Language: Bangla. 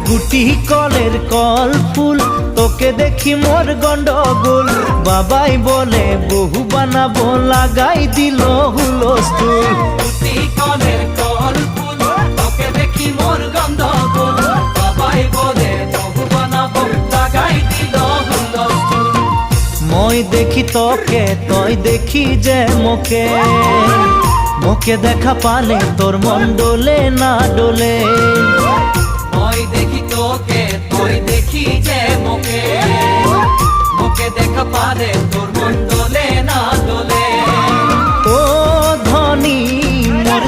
গুটি কলের কল ফুল তোকে দেখি মোর গন্ডগোল বাবাই বলে বহু বানাবো লাগাই দিল হুলস্থুল গুটি কলের কল ফুল তোকে দেখি মোর গন্ডগোল বাবাই বলে বহু বানাবো লাগাই দিল হুলস্থুল মই দেখি তোকে তই দেখি যে মোকে মোকে দেখা পালে তোর মন ডোলে না ডোলে মই দেখি তোকে তুই দেখি যে মোকে মোকে দেখা পারে তোর মন দোলে না দোলে ও ধনী মোর